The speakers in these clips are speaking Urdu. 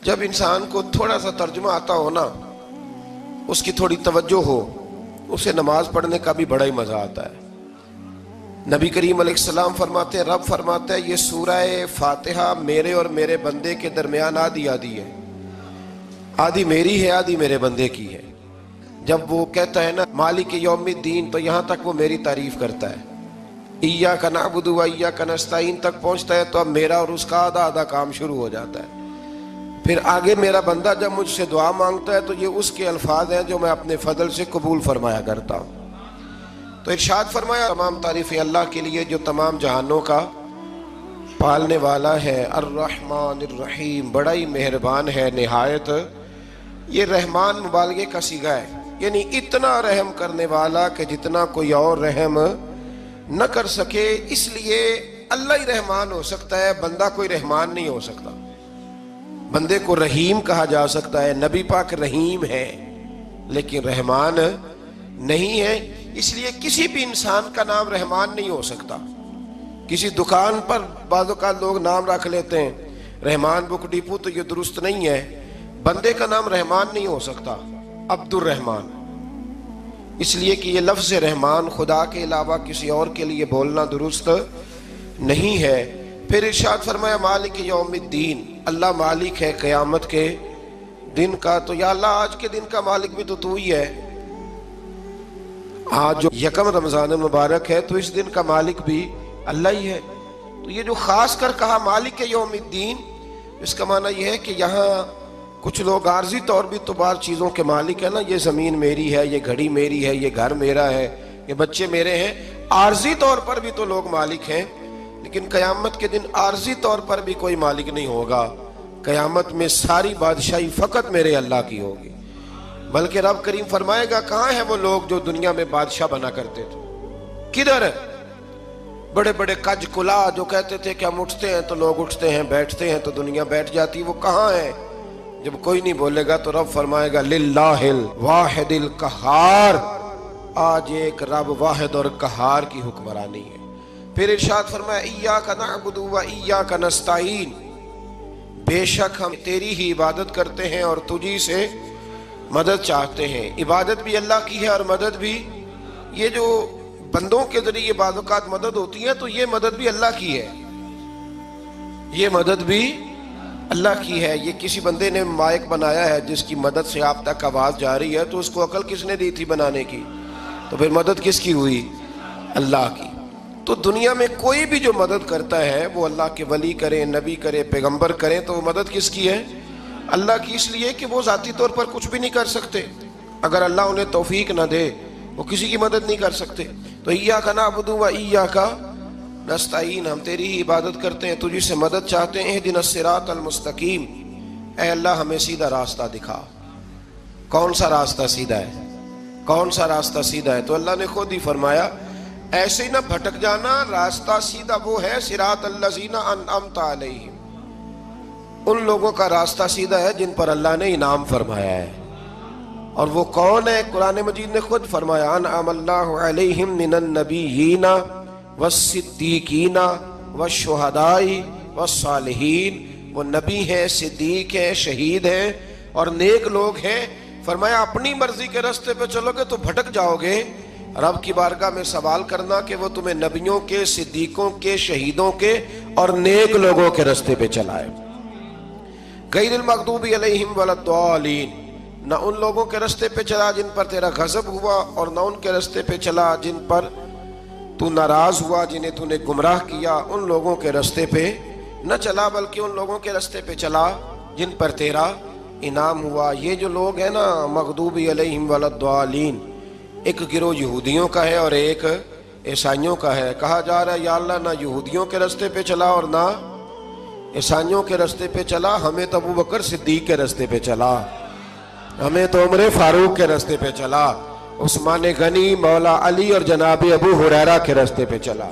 جب انسان کو تھوڑا سا ترجمہ آتا ہو نا، اس کی تھوڑی توجہ ہو، اسے نماز پڑھنے کا بھی بڑا ہی مزہ آتا ہے۔ نبی کریم علیہ السلام فرماتے ہیں، رب فرماتا ہے یہ سورہ فاتحہ میرے اور میرے بندے کے درمیان آدھی آدھی ہے، آدھی میری ہے آدھی میرے بندے کی ہے۔ جب وہ کہتا ہے نا مالک یوم الدین، تو یہاں تک وہ میری تعریف کرتا ہے، ایاک نعبد و ایاک نستعین تک پہنچتا ہے تو اب میرا اور اس کا آدھا آدھا کام شروع ہو جاتا ہے۔ پھر آگے میرا بندہ جب مجھ سے دعا مانگتا ہے تو یہ اس کے الفاظ ہیں جو میں اپنے فضل سے قبول فرمایا کرتا ہوں۔ تو ارشاد فرمایا تمام تعریفیں اللہ کے لیے جو تمام جہانوں کا پالنے والا ہے، الرحمن الرحیم، بڑا ہی مہربان ہے نہایت۔ یہ رحمان مبالغے کا صیغہ ہے، یعنی اتنا رحم کرنے والا کہ جتنا کوئی اور رحم نہ کر سکے، اس لیے اللہ ہی رحمان ہو سکتا ہے، بندہ کوئی رحمان نہیں ہو سکتا۔ بندے کو رحیم کہا جا سکتا ہے، نبی پاک رحیم ہے لیکن رحمان نہیں ہے، اس لیے کسی بھی انسان کا نام رحمان نہیں ہو سکتا۔ کسی دکان پر بعض اوقات لوگ نام رکھ لیتے ہیں رحمان بک ڈپو، تو یہ درست نہیں ہے۔ بندے کا نام رحمان نہیں ہو سکتا، عبد الرحمان، اس لیے کہ یہ لفظ رحمان خدا کے علاوہ کسی اور کے لیے بولنا درست نہیں ہے۔ پھر ارشاد فرمایا مالک یوم الدین، اللہ مالک ہے قیامت کے دن کا۔ تو یا اللہ آج کے دن کا مالک بھی تو ہی ہے، آج جو یکم رمضان مبارک ہے تو اس دن کا مالک بھی اللہ ہی ہے۔ تو یہ جو خاص کر کہا مالک یوم الدین، اس کا معنی یہ ہے کہ یہاں کچھ لوگ عارضی طور بھی تو بعض چیزوں کے مالک ہیں نا، یہ زمین میری ہے، یہ گھڑی میری ہے، یہ گھر میرا ہے، یہ بچے میرے ہیں، عارضی طور پر بھی تو لوگ مالک ہیں، لیکن قیامت کے دن عارضی طور پر بھی کوئی مالک نہیں ہوگا۔ قیامت میں ساری بادشاہی فقط میرے اللہ کی ہوگی۔ بلکہ رب کریم فرمائے گا کہاں ہیں وہ لوگ جو دنیا میں بادشاہ بنا کرتے تھے، کدھر؟ بڑے بڑے کج کلا جو کہتے تھے کہ ہم اٹھتے ہیں تو لوگ اٹھتے ہیں، بیٹھتے ہیں تو دنیا بیٹھ جاتی، وہ کہاں ہیں؟ جب کوئی نہیں بولے گا تو رب فرمائے گا للہ الواحد القہار، آج ایک رب واحد اور قہار کی حکمرانی ہے۔ پھر ارشاد فرمایا ایاک نعبد و ایاک نستعین، بے شک ہم تیری ہی عبادت کرتے ہیں اور تجھی سے مدد چاہتے ہیں۔ عبادت بھی اللہ کی ہے اور مدد بھی، یہ جو بندوں کے ذریعے بعض اوقات مدد ہوتی ہے تو یہ مدد بھی اللہ کی ہے، یہ مدد بھی اللہ کی ہے۔ یہ کسی بندے نے مائک بنایا ہے جس کی مدد سے آپ تک آواز جا رہی ہے، تو اس کو عقل کس نے دی تھی بنانے کی؟ تو پھر مدد کس کی ہوئی؟ اللہ کی۔ تو دنیا میں کوئی بھی جو مدد کرتا ہے وہ اللہ کے ولی کریں، نبی کرے، پیغمبر کریں، تو وہ مدد کس کی ہے؟ اللہ کی، اس لیے کہ وہ ذاتی طور پر کچھ بھی نہیں کر سکتے۔ اگر اللہ انہیں توفیق نہ دے وہ کسی کی مدد نہیں کر سکتے۔ تو ایاک نعبد و ایاک نستعین، ہم تیری ہی عبادت کرتے ہیں، تجھی سے مدد چاہتے ہیں۔ اہدنا الصراط المستقیم، اے اللہ ہمیں سیدھا راستہ دکھا۔ کون سا راستہ سیدھا ہے؟ کون سا راستہ سیدھا ہے؟ تو اللہ نے خود ہی فرمایا ایسے ہی نہ بھٹک جانا، راستہ سیدھا وہ ہے صراط الذین انعمت علیہم، ان لوگوں کا راستہ سیدھا ہے جن پر اللہ نے انعام فرمایا ہے۔ اور وہ کون ہے؟ قرآن مجید نے خود فرمایا انعم اللہ علیہم من النبیین والصدیقین والشہداء والصالحین، وہ نبی ہیں، صدیق ہیں، شہید ہیں اور نیک لوگ ہیں۔ فرمایا اپنی مرضی کے راستے پہ چلو گے تو بھٹک جاؤ گے، رب کی بارگاہ میں سوال کرنا کہ وہ تمہیں نبیوں کے، صدیقوں کے، شہیدوں کے اور نیک لوگوں کے راستے پہ چلائے۔ غیر المغضوب علیہم ولا الضالین، نہ ان لوگوں کے راستے پہ چلا جن پر تیرا غضب ہوا، اور نہ ان کے راستے پہ چلا جن پر تو ناراض ہوا، جنہیں تو نے گمراہ کیا، ان لوگوں کے راستے پہ نہ چلا، بلکہ ان لوگوں کے راستے پہ چلا جن پر تیرا انعام ہوا۔ یہ جو لوگ ہیں نا مغضوب علیہم ولا الضالین، ایک گروہ یہودیوں کا ہے اور ایک عیسائیوں کا ہے۔ کہا جا رہا ہے یا اللہ نہ یہودیوں کے راستے پہ چلا اور نہ عیسائیوں کے راستے پہ چلا، ہمیں تو ابو بکر صدیق کے راستے پہ چلا، ہمیں تو عمر فاروق کے راستے پہ چلا، عثمان غنی، مولا علی اور جناب ابو ہریرہ کے راستے پہ چلا۔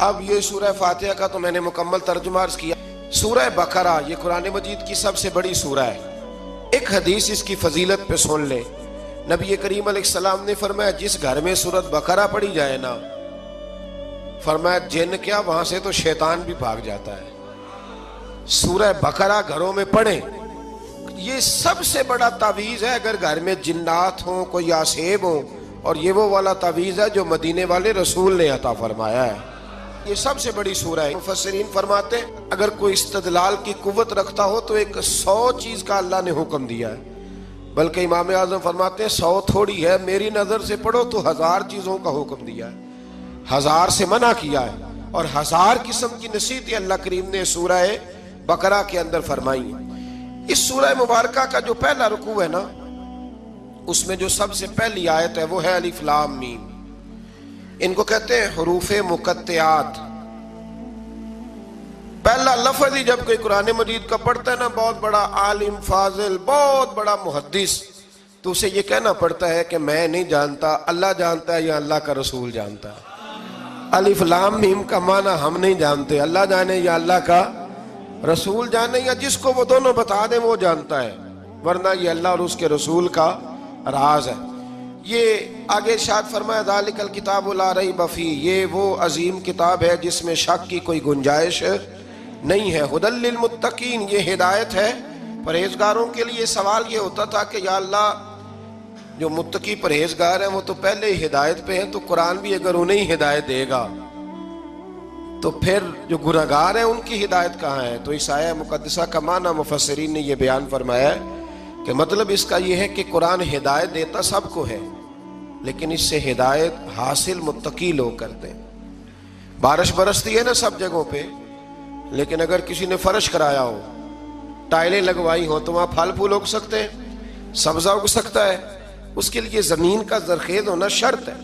اب یہ سورہ فاتحہ کا تو میں نے مکمل ترجمہ عرض کیا۔ سورہ بقرہ یہ قرآن مجید کی سب سے بڑی سورہ ہے۔ ایک حدیث اس کی فضیلت پہ سن لیں۔ نبی کریم علیہ السلام نے فرمایا جس گھر میں سورۃ بقرہ پڑھی جائے نا، فرمایا جن کیا وہاں سے تو شیطان بھی بھاگ جاتا ہے۔ سورہ بقرہ گھروں میں پڑھیں. یہ سب سے بڑا تعویذ ہے اگر گھر میں جنات ہوں، کوئی آسیب ہوں. اور یہ وہ والا تعویذ ہے جو مدینے والے رسول نے عطا فرمایا ہے. یہ سب سے بڑی سورہ ہے. مفسرین فرماتے ہیں اگر کوئی استدلال کی قوت رکھتا ہو تو ایک 100 چیز کا اللہ نے حکم دیا ہے. بلکہ امام اعظم فرماتے ہیں 100 تھوڑی ہے، میری نظر سے پڑھو تو 1000 چیزوں کا حکم دیا ہے، 1000 سے منع کیا ہے، اور 1000 قسم کی نصیحتیں اللہ کریم نے سورہ بقرہ کے اندر فرمائی ہیں. اس سورہ مبارکہ کا جو پہلا رکوع ہے نا، اس میں جو سب سے پہلی آیت ہے وہ ہے الف لام میم. ان کو کہتے ہیں حروف مقطعات. پہلا لفظ ہی جب کوئی قرآن مجید کا پڑھتا ہے نا، بہت بڑا عالم فاضل، بہت بڑا محدث، تو اسے یہ کہنا پڑتا ہے کہ میں نہیں جانتا، اللہ جانتا ہے یا اللہ کا رسول جانتا ہے. الف لام میم کا معنی ہم نہیں جانتے، اللہ جانے یا اللہ کا رسول جانے، یا جس کو وہ دونوں بتا دیں وہ جانتا ہے، ورنہ یہ اللہ اور اس کے رسول کا راز ہے. یہ آگے ارشاد فرمایا ذالک الکتاب لا ریب فیہ، یہ وہ عظیم کتاب ہے جس میں شک کی کوئی گنجائش نہیں ہے. ھدی للمتقین، یہ ہدایت ہے پرہیزگاروں کے لیے. سوال یہ ہوتا تھا کہ یا اللہ جو متقی پرہیزگار ہیں وہ تو پہلے ہی ہدایت پہ ہیں، تو قرآن بھی اگر انہیں ہدایت دے گا تو پھر جو گناہگار ہیں ان کی ہدایت کہاں ہے؟ تو اس آیہ مقدسہ کا معنی مفسرین نے یہ بیان فرمایا ہے کہ مطلب اس کا یہ ہے کہ قرآن ہدایت دیتا سب کو ہے، لیکن اس سے ہدایت حاصل متقی لوگ کرتے ہیں. بارش برستی ہے نا سب جگہوں پہ، لیکن اگر کسی نے فرش کرایا ہو، ٹائلیں لگوائی ہو، تو وہاں پھل پھول اگ سکتے ہیں، سبزہ اگ سکتا ہے. اس کے لیے زمین کا زرخیز ہونا شرط ہے.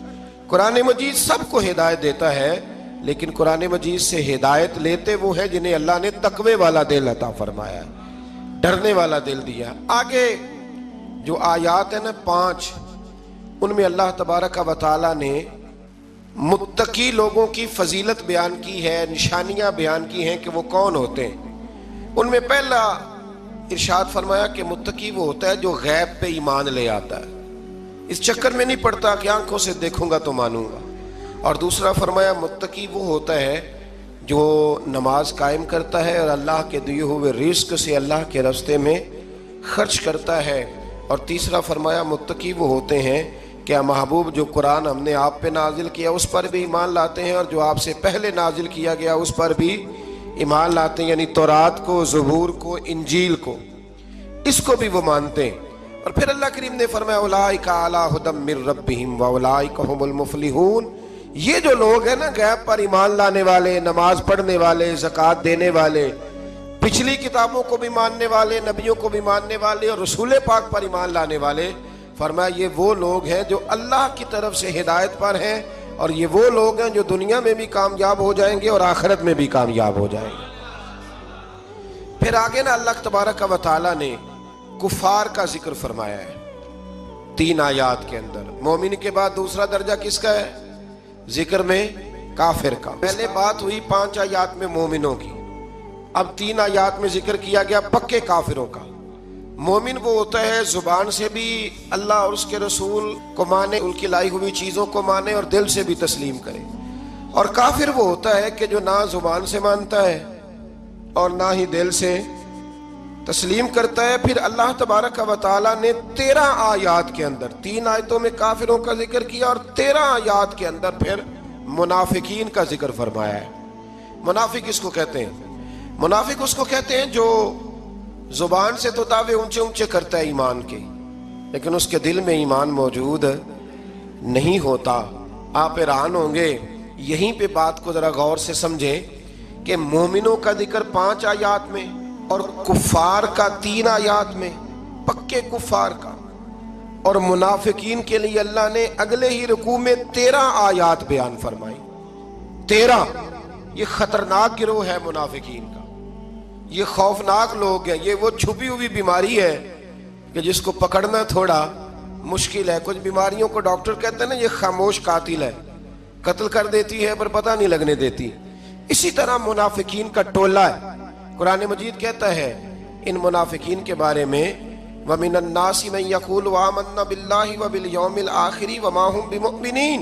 قرآن مجید سب کو ہدایت دیتا ہے، لیکن قرآن مجید سے ہدایت لیتے وہ ہیں جنہیں اللہ نے تقوی والا دل عطا فرمایا ہے، ڈرنے والا دل دیا. آگے جو آیات ہیں نا 5، ان میں اللہ تبارک و تعالی نے متقی لوگوں کی فضیلت بیان کی ہے، نشانیاں بیان کی ہیں کہ وہ کون ہوتے ہیں. ان میں پہلا ارشاد فرمایا کہ متقی وہ ہوتا ہے جو غیب پہ ایمان لے آتا ہے، اس چکر میں نہیں پڑتا کہ آنکھوں سے دیکھوں گا تو مانوں گا. اور دوسرا فرمایا متقی وہ ہوتا ہے جو نماز قائم کرتا ہے اور اللہ کے دیے ہوئے رزق سے اللہ کے راستے میں خرچ کرتا ہے. اور تیسرا فرمایا متقی وہ ہوتے ہیں کہ محبوب جو قرآن ہم نے آپ پہ نازل کیا اس پر بھی ایمان لاتے ہیں، اور جو آپ سے پہلے نازل کیا گیا اس پر بھی ایمان لاتے ہیں، یعنی تورات کو، زبور کو، انجیل کو، اس کو بھی وہ مانتے ہیں. اور پھر اللہ کریم نے فرمایا اولئک علی ھدی من ربہم واولئک ھم المفلحون. یہ جو لوگ ہیں نا غیب پر ایمان لانے والے، نماز پڑھنے والے، زکوٰۃ دینے والے، پچھلی کتابوں کو بھی ماننے والے، نبیوں کو بھی ماننے والے، اور رسول پاک پر ایمان لانے والے، فرمایا یہ وہ لوگ ہیں جو اللہ کی طرف سے ہدایت پر ہیں، اور یہ وہ لوگ ہیں جو دنیا میں بھی کامیاب ہو جائیں گے اور آخرت میں بھی کامیاب ہو جائیں گے. پھر آگے نا اللہ تبارک و تعالی نے کفار کا ذکر فرمایا ہے 3 آیات کے اندر. مومن کے بعد دوسرا درجہ کس کا ہے ذکر میں؟ کافر کا. پہلے بات ہوئی 5 آیات میں مومنوں کی، اب 3 آیات میں ذکر کیا گیا پکے کافروں کا. مومن وہ ہوتا ہے زبان سے بھی اللہ اور اس کے رسول کو مانے، ان کی لائی ہوئی چیزوں کو مانے اور دل سے بھی تسلیم کرے. اور کافر وہ ہوتا ہے کہ جو نہ زبان سے مانتا ہے اور نہ ہی دل سے تسلیم کرتا ہے. پھر اللہ تبارک و تعالیٰ نے 13 آیات کے اندر 3 آیتوں میں کافروں کا ذکر کیا اور 13 آیات کے اندر پھر منافقین کا ذکر فرمایا ہے. منافق اس کو کہتے ہیں، منافق اس کو کہتے ہیں جو زبان سے تو دعوے اونچے اونچے کرتا ہے ایمان کے، لیکن اس کے دل میں ایمان موجود نہیں ہوتا. آپ حیران ہوں گے، یہیں پہ بات کو ذرا غور سے سمجھیں کہ مومنوں کا ذکر 5 آیات میں اور کفار کا 3 آیات میں، پکے کفار کا. اور منافقین کے لیے اللہ نے اگلے ہی رکوع میں 13 آیات بیان فرمائی. 13. یہ خطرناک گروہ ہے منافقین کا، یہ خوفناک لوگ ہیں. یہ وہ چھپی ہوئی بیماری ہے کہ جس کو پکڑنا تھوڑا مشکل ہے. کچھ بیماریوں کو ڈاکٹر کہتے ہیں نا یہ خاموش قاتل ہے، قتل کر دیتی ہے پر پتہ نہیں لگنے دیتی. اسی طرح منافقین کا ٹولہ ہے. قرآن مجید کہتا ہے ان منافقین کے بارے میں وَمِنَ النَّاسِ مَن يَقُولُ آمَنَّا بِاللَّهِ وَبِالْيَوْمِ الْآخِرِ وَمَا هُمْ بِمُؤْمِنِينَ.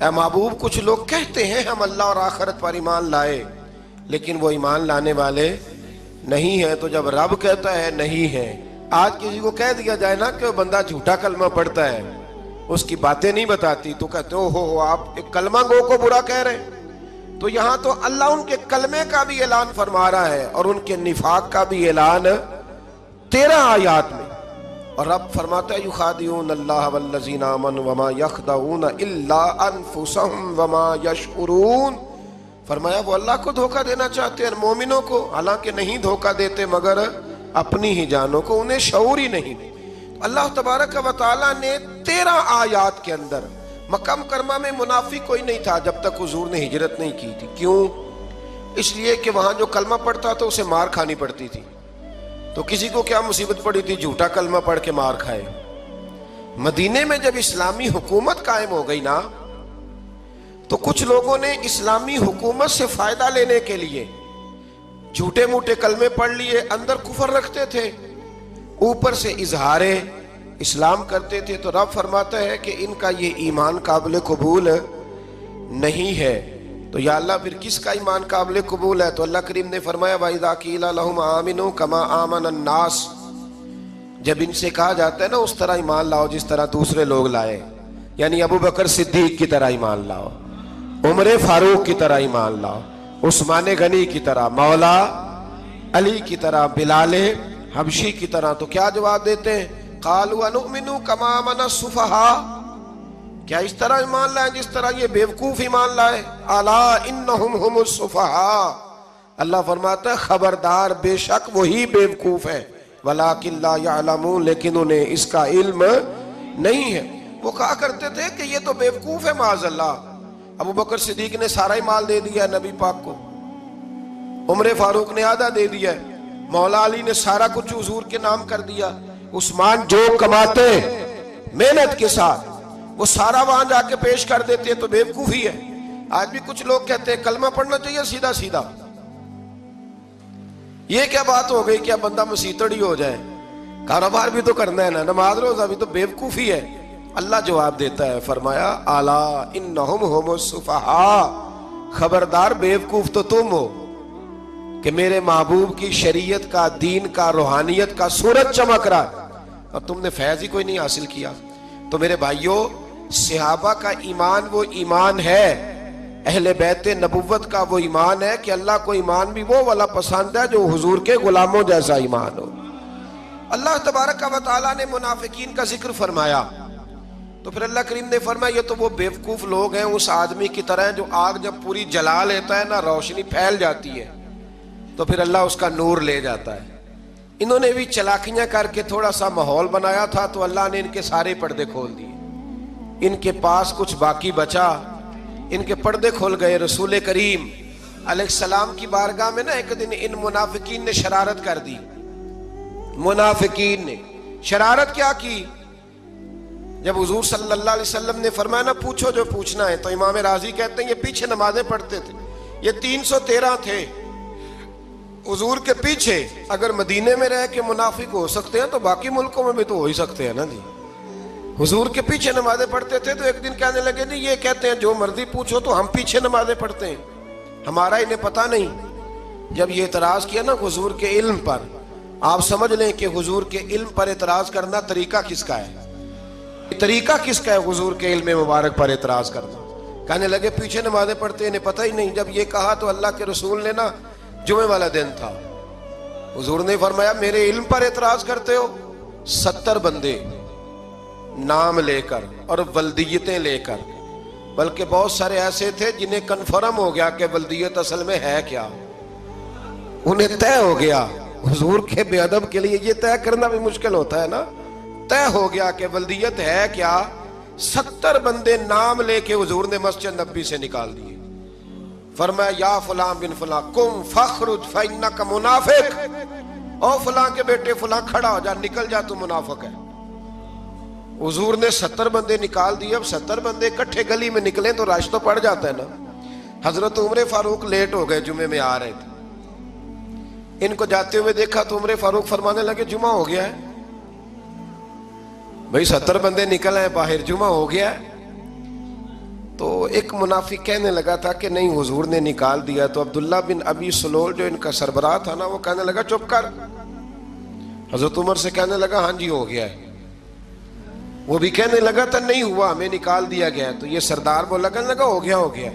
اے محبوب کچھ لوگ کہتے ہیں ہم اللہ اور آخرت پر ایمان لائے، لیکن وہ ایمان لانے والے نہیں ہے تو جب رب کہتا ہے نہیں ہے، آج کسی کو کہہ دیا جائے نا کہ وہ بندہ جھوٹا کلمہ پڑھتا ہے، اس کی باتیں نہیں بتاتی، تو کہتے ہو آپ ایک کلمہ گو کو برا کہہ رہے ہیں۔ تو یہاں تو اللہ ان کے کلمے کا بھی اعلان فرما رہا ہے اور ان کے نفاق کا بھی اعلان 13 آیات میں۔ اور رب فرماتا ہے یخادعون اللہ والذین آمنوا وما یخدعون الا انفسهم وما یشعرون، فرمایا وہ اللہ کو دھوکہ دینا چاہتے ہیں مومنوں کو، حالانکہ نہیں دھوکہ دیتے مگر اپنی ہی جانوں کو، انہیں شعور ہی نہیں۔ اللہ تبارک و تعالیٰ نے 13 آیات کے اندر مکہ مکرمہ میں منافق کوئی نہیں تھا جب تک حضور نے ہجرت نہیں کی تھی۔ کیوں؟ اس لیے کہ وہاں جو کلمہ پڑھتا تھا اسے مار کھانی پڑتی تھی۔ تو کسی کو کیا مصیبت پڑی تھی جھوٹا کلمہ پڑھ کے مار کھائے۔ مدینے میں جب اسلامی حکومت قائم ہو گئی نا، تو کچھ لوگوں نے اسلامی حکومت سے فائدہ لینے کے لیے جھوٹے موٹے کلمے پڑھ لیے، اندر کفر رکھتے تھے، اوپر سے اظہار اسلام کرتے تھے۔ تو رب فرماتا ہے کہ ان کا یہ ایمان قابل قبول نہیں ہے۔ تو یا اللہ پھر کس کا ایمان قابل قبول ہے؟ تو اللہ کریم نے فرمایا وَإِذَا قِيلَ لَهُمْ آمِنُوا كَمَا آمَنَ النَّاسِ، جب ان سے کہا جاتا ہے نا اس طرح ایمان لاؤ جس طرح دوسرے لوگ لائے، یعنی ابو بکر صدیق کی طرح ایمان لاؤ، عمر فاروق کی طرح ایمان لاؤ، عثمان غنی کی طرح، مولا علی کی طرح، بلال حبشی کی طرح، تو کیا جواب دیتے ہیں؟ قالوا نؤمن كما آمن السفهاء، کیا اس طرح ایمان لائے جس طرح یہ بیوقوف ایمان لائے؟ الا انہم هم السفهاء، اللہ فرماتا ہے خبردار بے شک وہی بیوقوف ہے، ولکن لا يعلمون، لیکن انہیں اس کا علم نہیں ہے۔ وہ کہا کرتے تھے کہ یہ تو بیوقوف ہے معاذ اللہ۔ ابو بکر صدیق نے سارا ہی مال دے دیا نبی پاک کو، عمر فاروق نے آدھا دے دیا، مولا علی نے سارا کچھ حضور کے نام کر دیا، عثمان جو کماتے محنت کے ساتھ وہ سارا وہاں جا کے پیش کر دیتے ہیں، تو بیوقوفی ہے۔ آج بھی کچھ لوگ کہتے ہیں کلمہ پڑھنا چاہیے سیدھا سیدھا، یہ کیا بات ہو گئی کیا بندہ مسیتڑی ہو جائے؟ کاروبار بھی تو کرنا ہے نا، نماز روزہ بھی، تو بیوقوفی ہے۔ اللہ جواب دیتا ہے، فرمایا الا انہم هم السفہاء، خبردار بیوقوف تو تم ہو کہ میرے محبوب کی شریعت کا، دین کا، روحانیت کا سورج چمک رہا ہے اور تم نے فیض ہی کوئی نہیں حاصل کیا۔ تو میرے بھائیوں، صحابہ کا ایمان وہ ایمان ہے، اہل بیت نبوت کا وہ ایمان ہے کہ اللہ کو ایمان بھی وہ والا پسند ہے جو حضور کے غلاموں جیسا ایمان ہو۔ اللہ تبارک و تعالیٰ نے منافقین کا ذکر فرمایا، تو پھر اللہ کریم نے فرمایا یہ تو وہ بیوقوف لوگ ہیں اس آدمی کی طرح جو آگ جب پوری جلا لیتا ہے نا روشنی پھیل جاتی ہے تو پھر اللہ اس کا نور لے جاتا ہے۔ انہوں نے بھی چلاکیاں کر کے تھوڑا سا ماحول بنایا تھا تو اللہ نے ان کے سارے پردے کھول دیے، ان کے پاس کچھ باقی بچا، ان کے پردے کھول گئے۔ رسول کریم علیہ السلام کی بارگاہ میں نا ایک دن ان منافقین نے شرارت کر دی۔ منافقین نے شرارت کیا کی؟ جب حضور صلی اللہ علیہ وسلم نے فرمایا نا پوچھو جو پوچھنا ہے، تو امام راضی کہتے ہیں یہ پیچھے نمازیں پڑھتے تھے، یہ 313 تھے حضور کے پیچھے۔ اگر مدینے میں رہ کے منافق ہو سکتے ہیں تو باقی ملکوں میں بھی تو ہو ہی سکتے ہیں نا جی۔ حضور کے پیچھے نمازیں پڑھتے تھے تو ایک دن کہنے لگے جی یہ کہتے ہیں جو مرضی پوچھو تو ہم پیچھے نمازیں پڑھتے ہیں، ہمارا انہیں پتہ نہیں۔ جب یہ اعتراض کیا نا حضور کے علم پر، آپ سمجھ لیں کہ حضور کے علم پر اعتراض کرنا طریقہ کس کا ہے؟ طریقہ کس کا ہے حضور کے علم مبارک پر اعتراض کرنا؟ کہنے لگے پیچھے نمازیں پڑھتے انہیں پتہ ہی نہیں۔ جب یہ کہا تو اللہ کے رسول نے نا، جمعے والا دن تھا، حضور نے فرمایا میرے علم پر اعتراض کرتے ہو؟ 70 بندے نام لے کر اور ولدیتیں لے کر، بلکہ بہت سارے ایسے تھے جنہیں کنفرم ہو گیا کہ ولدیت اصل میں ہے کیا، انہیں طے ہو گیا۔ حضور کے بے ادب کے لیے یہ طے کرنا بھی مشکل ہوتا ہے نا، طے ہو گیا کہ ولدیت ہے کیا۔ 70 بندے نام لے کے حضور نے مسجد نبی سے نکال دیے، فرمایا یا فلاں بن فلاں قم فخرج فإنک منافق، او فلاں کے بیٹے فلاں کھڑا ہو جا، نکل جا، تو منافق ہے۔ حضور نے 70 بندے نکال دیے۔ اب 70 بندے اکٹھے گلی میں نکلیں تو رش تو پڑ جاتا ہے نا۔ حضرت عمر فاروق لیٹ ہو گئے، جمعے میں آ رہے تھے، ان کو جاتے ہوئے دیکھا تو عمر فاروق فرمانے لگے جمعہ ہو گیا ہے بھئی، 70 بندے نکل آئے باہر، جمعہ ہو گیا ہے۔ تو ایک منافق کہنے لگا تھا کہ نہیں حضور نے نکال دیا. تو عبداللہ بن ابی سلول جو ان کا سربراہ تھا نا، وہ کہنے لگا چپ کر. حضرت عمر سے کہنے لگا ہاں جی ہو گیا ہے. وہ بھی کہنے لگا تھا نہیں ہوا، ہمیں نکال دیا گیا. تو یہ سردار بولا، کہنے لگا ہو گیا ہو گیا.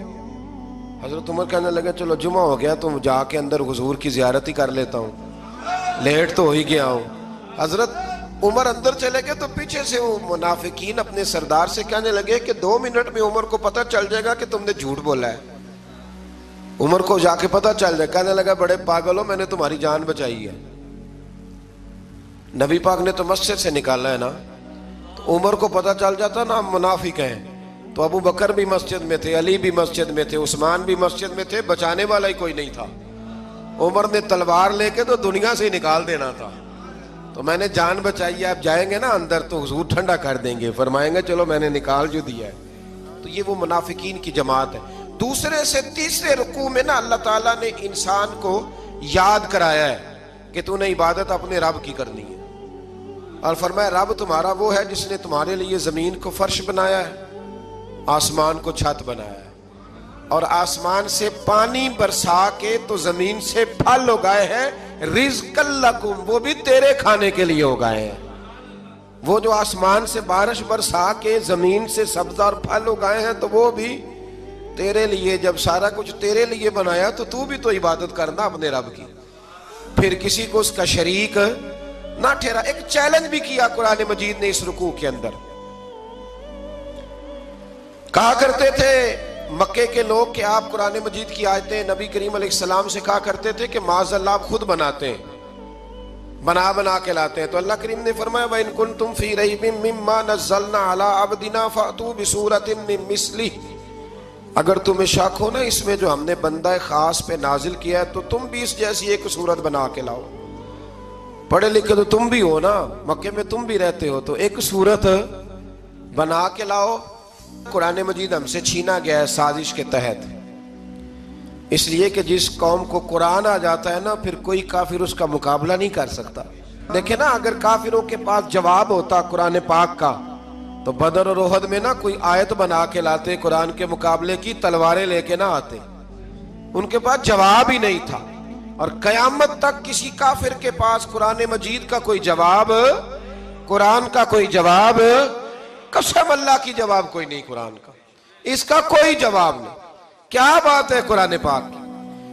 حضرت عمر کہنے لگا چلو جمعہ ہو گیا تو جا کے اندر حضور کی زیارت ہی کر لیتا ہوں، لیٹ تو ہو ہی گیا ہوں. حضرت عمر اندر چلے گئے تو پیچھے سے وہ منافقین اپنے سردار سے کہنے لگے کہ 2 منٹ میں عمر کو پتہ چل جائے گا کہ تم نے جھوٹ بولا ہے. عمر کو جا کے پتہ چل جائے. کہنے لگا بڑے پاگل ہو، میں نے تمہاری جان بچائی ہے. نبی پاک نے تو مسجد سے نکالا ہے نا. تو عمر کو پتہ چل جاتا نا ہم منافق ہیں، تو ابو بکر بھی مسجد میں تھے، علی بھی مسجد میں تھے، عثمان بھی مسجد میں تھے، بچانے والا ہی کوئی نہیں تھا. عمر نے تلوار لے کے تو دنیا سے ہی نکال دینا تھا. تو میں نے جان بچائی ہے، آپ جائیں گے نا اندر تو حضور ٹھنڈا کر دیں گے، فرمائیں گے چلو میں نے نکال جو دیا ہے. تو یہ وہ منافقین کی جماعت ہے. دوسرے سے تیسرے رکوع میں نا اللہ تعالیٰ نے انسان کو یاد کرایا ہے کہ تو نے عبادت اپنے رب کی کرنی ہے. اور فرمایا رب تمہارا وہ ہے جس نے تمہارے لیے زمین کو فرش بنایا ہے، آسمان کو چھت بنایا ہے، اور آسمان سے پانی برسا کے تو زمین سے پھل اگائے ہیں، رزق لکم، وہ بھی تیرے کھانے کے لیے اگائے ہیں. وہ جو آسمان سے بارش برسا کے زمین سے سبز اور پھل اگائے ہیں تو وہ بھی تیرے لیے. جب سارا کچھ تیرے لیے بنایا تو بھی تو عبادت کرنا اپنے رب کی، پھر کسی کو اس کا شریک نہ ٹھہرا. ایک چیلنج بھی کیا قرآن مجید نے اس رکوع کے اندر. کہا کرتے تھے مکے کے لوگ کہ آپ قرآن مجید کی آیتیں نبی کریم علیہ السلام سے کہا کرتے تھے کہ معاذ اللہ آپ خود بناتے ہیں، بنا کے لاتے ہیں. تو اللہ کریم نے فرمایا وَإِن كُنتُمْ فِي رَيْبٍ مِّمَّا نَزَّلْنَا عَلَىٰ عَبْدِنَا فَأْتُوا بِسُورَةٍ مِّن مِّثْلِهِ، اگر تمہیں شک ہو نا اس میں جو ہم نے بندہ خاص پہ نازل کیا ہے تو تم بھی اس جیسی ایک صورت بنا کے لاؤ. پڑھے لکھے تو تم بھی ہو نا، مکے میں تم بھی رہتے ہو، تو ایک صورت بنا کے لاؤ. قرآن مجید ہم سے چھینا گیا ہے سازش کے تحت، اس لیے کہ جس قوم کو قرآن آ جاتا ہے نا پھر کوئی کافر اس کا مقابلہ نہیں کر سکتا. دیکھیں نا اگر کافروں کے پاس جواب ہوتا قرآن پاک کا تو بدر اور احد میں نا کوئی آیت بنا کے لاتے، قرآن کے مقابلے کی تلواریں لے کے نہ آتے. ان کے پاس جواب ہی نہیں تھا. اور قیامت تک کسی کافر کے پاس قرآن مجید کا کوئی جواب، قرآن کا کوئی جواب، قسم اللہ کی جواب کوئی نہیں قرآن کا، اس کا کوئی جواب نہیں. کیا بات ہے قرآن پاک کی.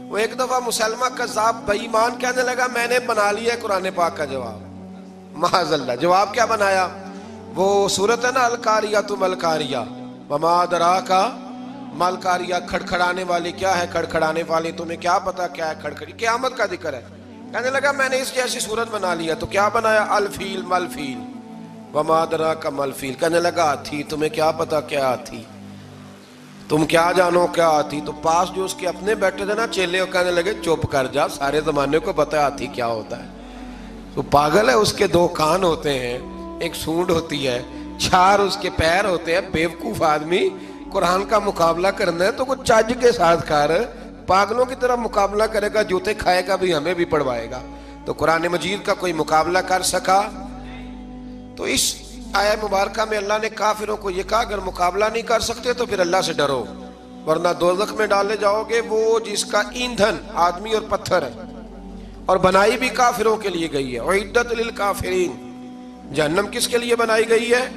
وہ ایک دفعہ مسلمہ کذاب بے ایمان کہنے لگا میں نے بنا لیا ہے قرآن پاک کا جواب. معاذ اللہ. جواب کیا بنایا؟ وہ سورت ہے نا القاریۃ ما القاریۃ وما ادراک ما القاریۃ، کھڑکھڑانے والی کیا ہے، کھڑکھڑانے والی تمہیں کیا پتا کیا ہے کھڑکھڑی، قیامت کا ذکر ہے. کہنے لگا میں نے اس جیسی صورت بنا لیا. تو کیا بنایا؟ الفیل ملفیل وما ادراک ما الفیل. کہنے لگا ہاتھی، تمہیں کیا پتا کیا ہاتھی، تم کیا جانو کیا ہاتھی. تو پاس جو اس کے اپنے بیٹھے تھے نا چیلے، وہ کہنے لگے چپ کر جا، سارے زمانے کو پتا ہے ہاتھی کیا ہوتا ہے. تو پاگل ہے، اس کے 2 کان ہوتے ہیں، ایک سونڈ ہوتی ہے، 4 اس کے پیر ہوتے ہیں. بیوقوف آدمی قرآن کا مقابلہ کرنا ہے تو کچھ چج کے ساتھ کر، پاگلوں کی طرح مقابلہ کرے گا، جوتے کھائے گا بھی ہمیں بھی پڑھوائے گا. تو قرآن مجید کا کوئی مقابلہ کر سکا؟ تو اس آیہ مبارکہ میں اللہ نے کافروں کو یہ کہا اگر مقابلہ نہیں کر سکتے تو پھر اللہ سے ڈرو ورنہ دوزخ میں ڈالے جاؤ گے، وہ جس کا ایندھن آدمی اور پتھر ہے، اور بنائی بھی کافروں کے لیے گئی ہے. اعدت للکافرین، جہنم کس کے لیے بنائی گئی ہے؟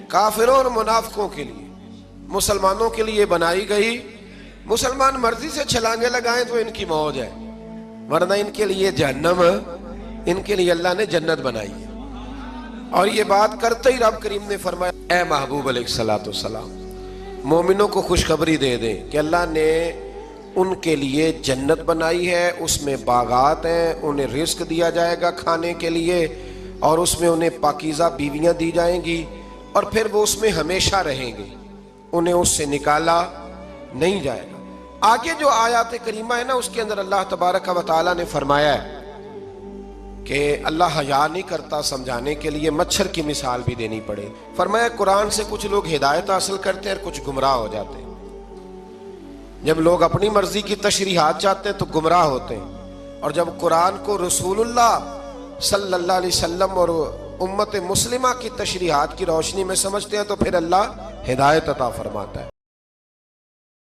کافروں اور منافقوں کے لیے. مسلمانوں کے لیے بنائی گئی. مسلمان مرضی سے چھلانگے لگائیں تو ان کی موج ہے، ورنہ ان کے لیے جہنم، ان کے لیے اللہ نے جنت بنائی ہے. اور یہ بات کرتے ہی رب کریم نے فرمایا اے محبوب علیہ السلام مومنوں کو خوشخبری دے دیں کہ اللہ نے ان کے لیے جنت بنائی ہے، اس میں باغات ہیں، انہیں رزق دیا جائے گا کھانے کے لیے، اور اس میں انہیں پاکیزہ بیویاں دی جائیں گی، اور پھر وہ اس میں ہمیشہ رہیں گے، انہیں اس سے نکالا نہیں جائے گا. آگے جو آیات کریمہ ہے نا اس کے اندر اللہ تبارک و تعالیٰ نے فرمایا ہے کہ اللہ حیا نہیں کرتا سمجھانے کے لیے مچھر کی مثال بھی دینی پڑے. فرمایا قرآن سے کچھ لوگ ہدایت حاصل کرتے ہیں اور کچھ گمراہ ہو جاتے ہیں. جب لوگ اپنی مرضی کی تشریحات چاہتے ہیں تو گمراہ ہوتے ہیں، اور جب قرآن کو رسول اللہ صلی اللہ علیہ وسلم اور امت مسلمہ کی تشریحات کی روشنی میں سمجھتے ہیں تو پھر اللہ ہدایت عطا فرماتا ہے.